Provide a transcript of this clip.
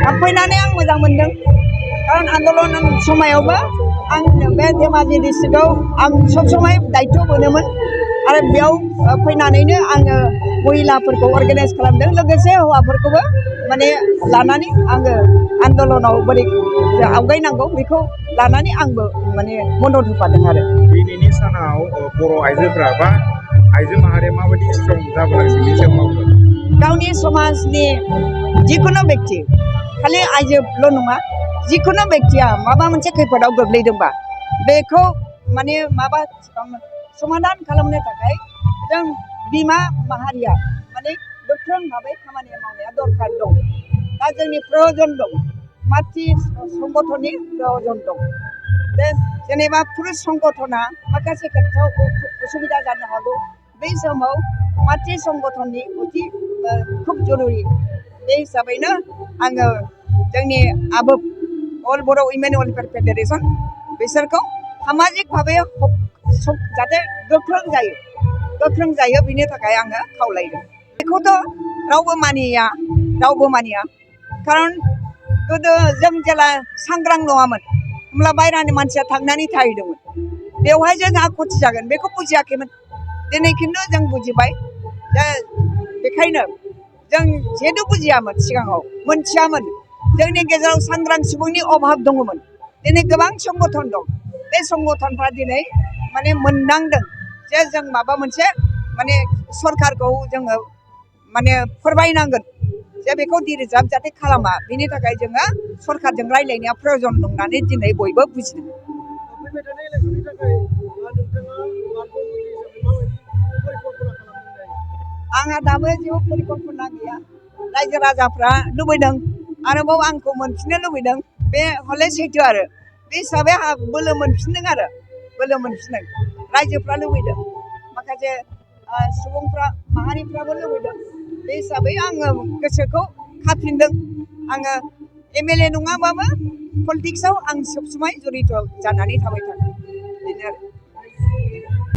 फैनानै आं मोजां मोनदों खारन आन्दलन समायावबो आं बे धेमाजि डिस्ट्रिक्टआव आं सब समाय दायित्व मोनोमोन आरो बेयाव फैनानैनो आङो महिलाफोरखौ अर्गानाइज खालामदों लोगोसे हौवाफोरखौबो माने लानानै आङो आन्दलनाव बोरै आवगायनांगौ बेखौ लानानै आंबो माने मदद होफादों आरो दिनैनि सानाव बर' आइजोफोरा बा आइजो माहारिया माबायदि स्ट्रं जाबोनांसिगोन बेनि सायाव माबाफोर गावनि समाजनि जिखुनु बेक्ति खालि आइजोल' नङा जिखुनु बेक्तिया माबा मोनसे खैफोदाव गोग्लैदोंबा बेखौ माने माबा समाधान खालामनो थाखाय जों बिमा माहारिया माने गोख्रों भाबै खामानि मावनाया दरखार दं दा जोंनि प्रयजन दं मातृ संगठननि प्रयजन दं जेनेबा पुरुष संगठना माखासे खेथ्रआव उसुबिदा जानो हागौ बे समाव मातृ संगठननि अति खुब जरुरि बे हिसाबैनो आङो जोंनि आबोब अल बर' उइमेन वेलफेयार फेडारेसन बिसोरखौ सामाजिक भाबै जाहाथे गोख्रों जायो बिनि थाखाय आङो खावलायदों बेखौथ' रावबो मानिया खारन गोदो जों जेला सांग्रां नङामोन होमब्ला बायरानि मानसिया थांनानै थाहैदोंमोन बेवहाय जों आखुथि जागोन बेखौ बुजियाखैमोन दिनै खिन्थु जों बुजिबाय दा बेखायनो जों जेबो बुजियामोन सिगाङाव मोनथियामोन जोंनि गेजेराव सांग्रां सुबुंनि अभाब दङमोन दिनै गोबां संगठन दं बे संगठनफ्रा दिनै माने मोनदांदों जे जों माबा मोनसे माने सरकारखौ जोङो माने फोरमायनांगोन जे बेखौ डिरिजार्भ जाहाथे खालामा बिनि थाखाय जोङो सरकारजों रायज्लायनाया प्रयजन होननानै दिनै बयबो बुजिदों फैबाय थानाय इलेक्सननि थाखाय नोंथाङा बारग'मुथि हिसाबै माबायदि परिकल्पना खालामदों दायो आंहा दाबो जेबो परिकल्पना गैया रायजो राजाफ्रा लुबैदों आरोबाव आंखौ मोनफिननो लुबैदों बे हले सैथो आरो बे हिसाबै आंहा बोलो मोनफिनदों रायजोफ्रा लुबैदों माखासे सुबुंफ्रा माहारिफ्राबो लुबैदों बे हिसाबै आङो गोसोखौ खाफिनदों आङो एमएलए नङाबाबो पलिटिक्सआव आं सब समाय जड़ित जानानै थाबाय थागोन बेनो आरो